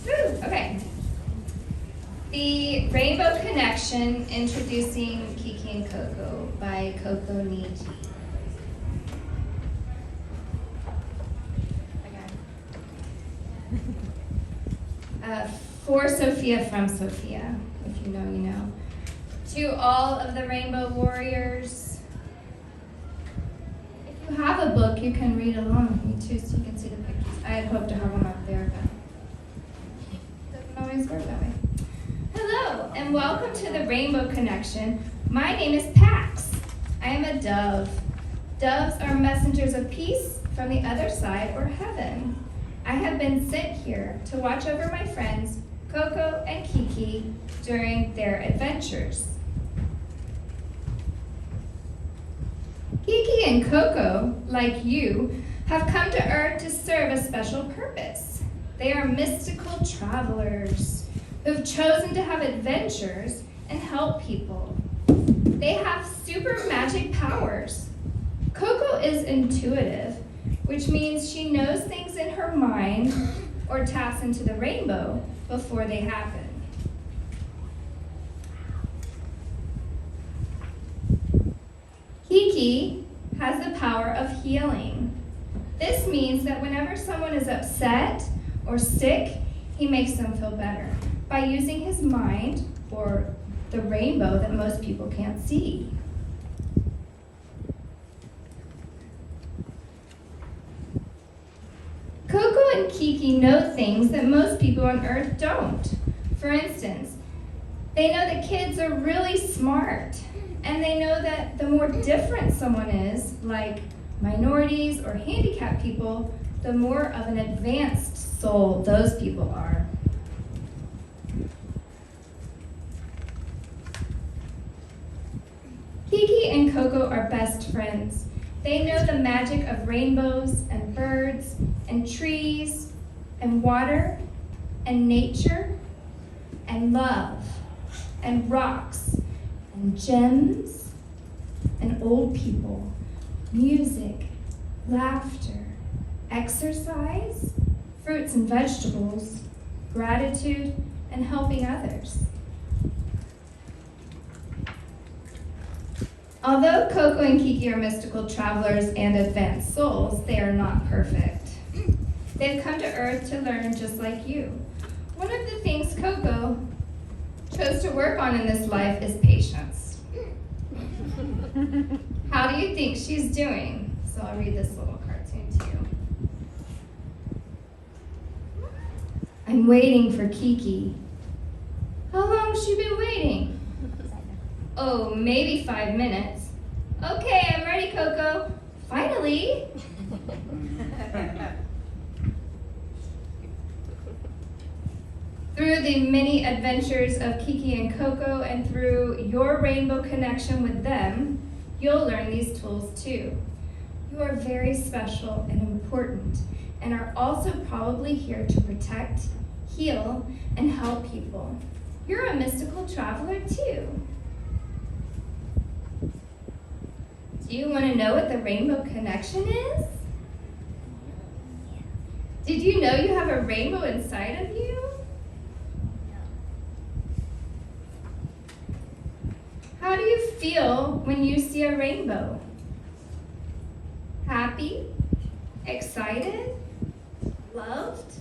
Woo, okay. The Rainbow Connection, introducing Kiki and Coco by Coco Nietzsche. For Sophia from Sophia, if you know, you know. To all of the Rainbow Warriors, if you have a book, you can read along with me too, so you can see the pictures. I had hoped to have one up there, but it doesn't always work that way. Hello, and welcome to the Rainbow Connection. My name is Pax. I am a dove. Doves are messengers of peace from the other side or heaven. I have been sent here to watch over my friends, Coco and Kiki, during their adventures. Kiki and Coco, like you, have come to Earth to serve a special purpose. They are mystical travelers who've chosen to have adventures and help people. They have super magic powers. Coco is intuitive, which means she knows things in her mind or taps into the rainbow before they happen. Kiki has the power of healing. This means that whenever someone is upset or sick, he makes them feel better by using his mind or the rainbow that most people can't see. Coco and Kiki know things that most people on Earth don't. For instance, they know that kids are really smart, and they know that the more different someone is, like minorities or handicapped people, the more of an advanced soul those people are. Kiki and Coco are best friends. They know the magic of rainbows and birds and trees and water and nature and love and rocks and gems and old people, music, laughter, exercise, fruits and vegetables, gratitude, and helping others. Although Coco and Kiki are mystical travelers and advanced souls, they are not perfect. They've come to Earth to learn just like you. One of the things Coco chose to work on in this life is patience. How do you think she's doing? So I'll read this little cartoon to you. I'm waiting for Kiki. How long has she been waiting? Oh, maybe 5 minutes. Okay, I'm ready, Coco. Finally. Through the many adventures of Kiki and Coco and through your rainbow connection with them, you'll learn these tools too. You are very special and important and are also probably here to protect, heal, and help people. You're a mystical traveler too. Do you want to know what the Rainbow Connection is? Did you know you have a rainbow inside of you? How do you feel when you see a rainbow? Happy? Excited? Loved?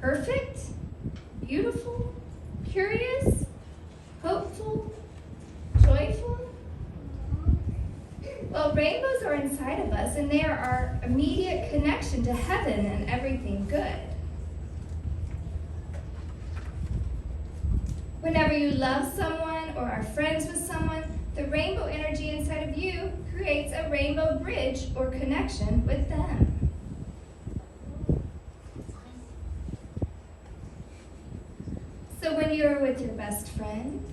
Perfect? Beautiful? Curious? Hopeful? Joyful? Well, rainbows are inside of us, and they are our immediate connection to heaven and everything good. Whenever you love someone or are friends with someone, the rainbow energy inside of you creates a rainbow bridge or connection with them. So when you're with your best friend,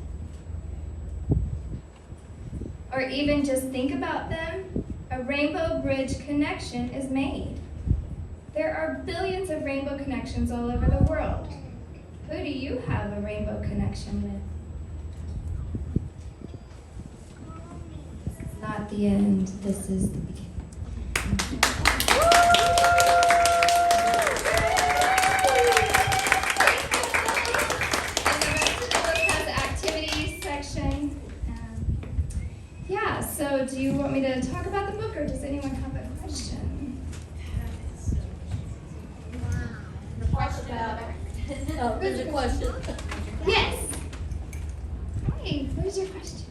or even just think about them, a rainbow bridge connection is made. There are billions of rainbow connections all over the world. Who do you have a rainbow connection with? It's not the end, this is the beginning. Oh, there's a question. Yes. Hey, what is your question?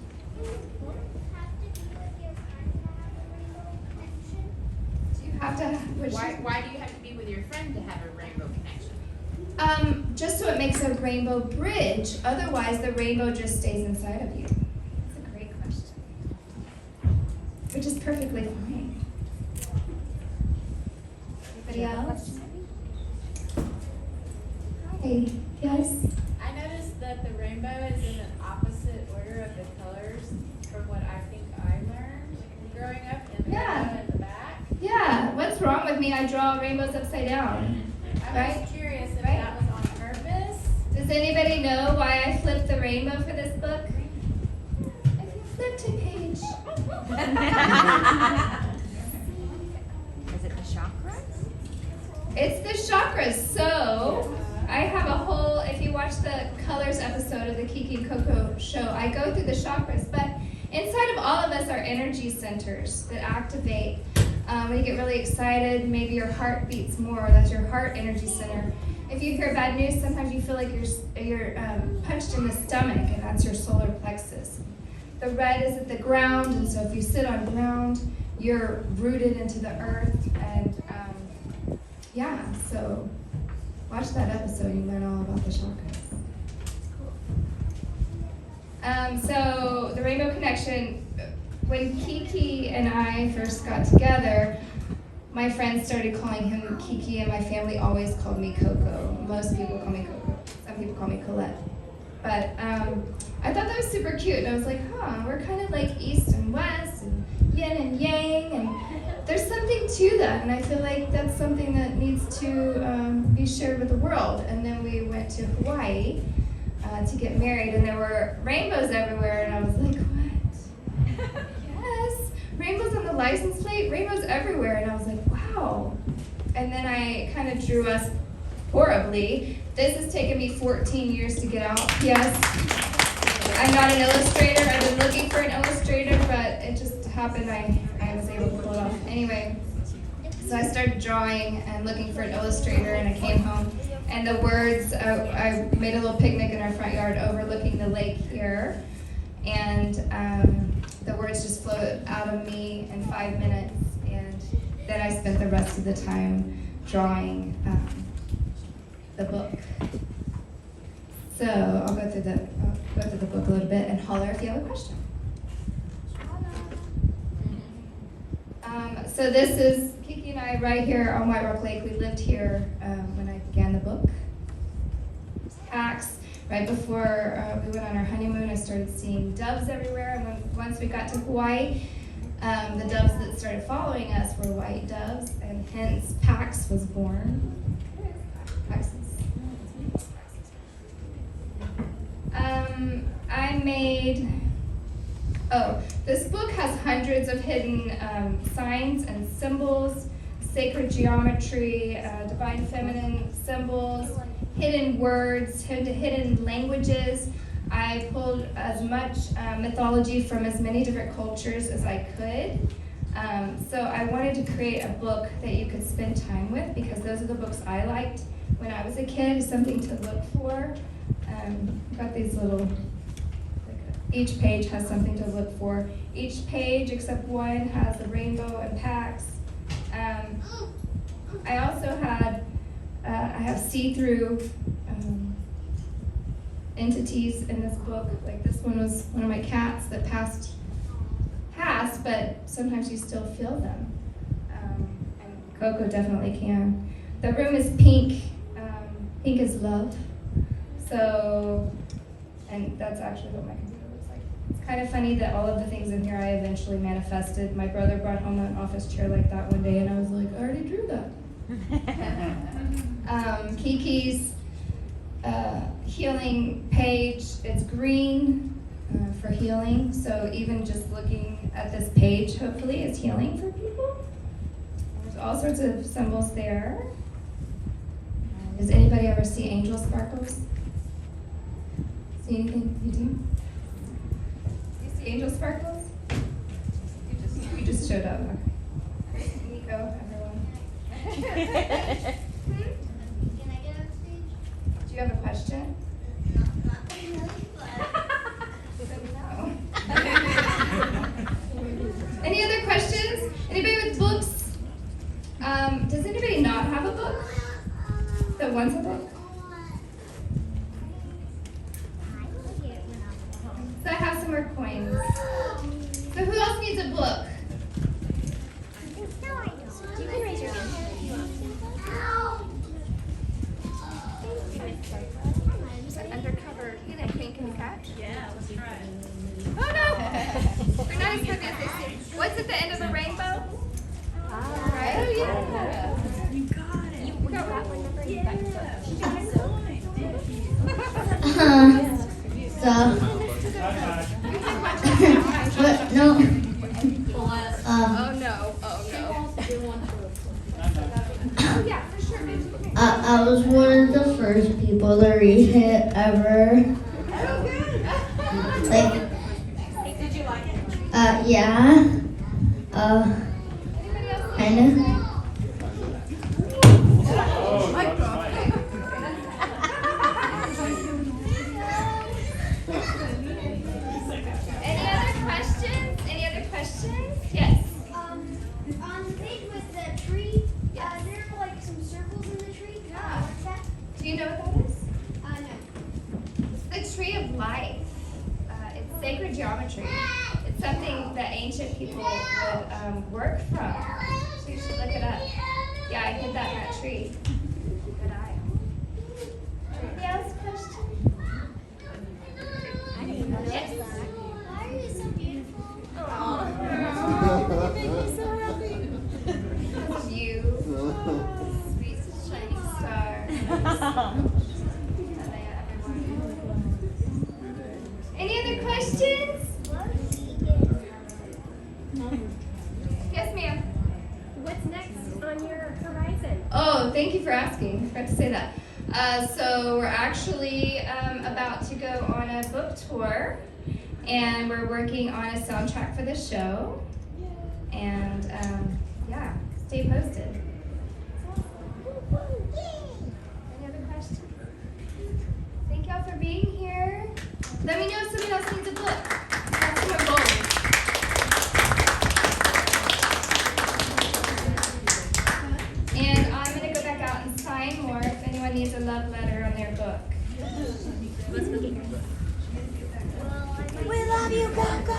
Do you have to Why do you have to be with your friend to have a rainbow connection? Just so it makes a rainbow bridge. Otherwise, the rainbow just stays inside of you. That's a great question. Which is perfectly fine. Anybody else? Hi. Yes. I noticed that the rainbow is in an opposite order of the colors from what I think I learned growing up in the rainbow in the back. Yeah. What's wrong with me? I draw rainbows upside down. I was curious if that was on purpose. Does anybody know why I flipped the rainbow for this book? If you flip to page. Is it the chakras? It's the chakras. So I have a whole, if you watch the colors episode of the Kiki and CoCo's show, I go through the chakras. But inside of all of us are energy centers that activate. When you get really excited, maybe your heart beats more. That's your heart energy center. If you hear bad news, sometimes you feel like you're punched in the stomach, and that's your solar plexus. The red is at the ground, and so if you sit on ground, you're rooted into the earth. And so watch that episode. You learn all about the chakras. So the Rainbow Connection. When Kiki and I first got together, my friends started calling him Kiki, and my family always called me Coco. Most people call me Coco. Some people call me Colette. But I thought that was super cute, and I was like, we're kind of like east and west, and yin and yang, and there's something to that, and I feel like that's something that needs to be shared with the world. And then we went to Hawaii to get married, and there were rainbows everywhere, and I was like, what? Yes, rainbows on the license plate, rainbows everywhere, and I was like, wow. And then I kind of drew us horribly. This has taken me 14 years to get out. Yes, I'm not an illustrator. I've been looking for an illustrator, but it just happened. I was able to pull it off. Anyway, so I started drawing and looking for an illustrator, and I came home, and the words, I made a little picnic in our front yard overlooking the lake here, and the words just flowed out of me in 5 minutes, and then I spent the rest of the time drawing the book. So I'll go through the book a little bit and holler if you have a question. So this is Kiki and I right here on White Rock Lake. We lived here when I began the book. Pax. Right before we went on our honeymoon, I started seeing doves everywhere. And once we got to Hawaii, the doves that started following us were white doves, and hence Pax was born. Pax this book has hundreds of hidden signs and symbols, sacred geometry, divine feminine symbols, hidden words, hidden languages. I pulled as much mythology from as many different cultures as I could. So I wanted to create a book that you could spend time with, because those are the books I liked when I was a kid, something to look for. Got these little, each page has something to look for. Each page, except one, has the rainbow and Pax. I also had, I have see-through entities in this book. Like this one was one of my cats that passed, but sometimes you still feel them. And Coco definitely can. The room is pink. Pink is love. So, and that's actually what my computer looks like. It's kind of funny that all of the things in here I eventually manifested. My brother brought home an office chair like that one day, and I was like, I already drew that. Kiki's healing page, it's green for healing. So even just looking at this page, hopefully, is healing for people. There's all sorts of symbols there. Does anybody ever see angel sparkles? See anything? You do? You see angel sparkles? You just showed up. Okay. Nico, everyone. Can I get on stage? Do question? No. Any other questions? Anybody with books? Does anybody not have a book? That wants a book? So I have some more coins. So who else needs a book? You can raise your hand. Undercover, can you catch? Yeah, let's try it. Oh no! We're not as quick as they seem. What's at the end of the rainbow? Right? Oh yeah. You got it. You got one number. You got your book. You got a point. Thank you. But no. Oh no. Oh no. Oh yeah, for sure. I was one of the first people to read it ever. Oh good. Like, Did you like it? yeah. Anybody else? Kind of. Any other questions? Any other questions? Yes. On the page with the tree, there are like some circles in the tree. Yeah. What's that? Do you know what that is? No. It's the tree of life. It's sacred geometry. It's something that ancient people would work from. So you should look it up. Yeah, I hid that in that tree. Good eye. Anybody else question? Yes. Why are you so beautiful? Because you, sweet shining star. Any other questions? Yes, ma'am. What's next on your horizon? Oh, thank you for asking. I forgot to say that. So we're actually about to go on a book tour, and we're working on a soundtrack for the show. And yeah, stay posted. Any other questions? Thank y'all for being here. Let me know if somebody else needs a book. That's my goal. And I'm going to go back out and sign more if anyone needs a love letter on their book. We love you, Coco.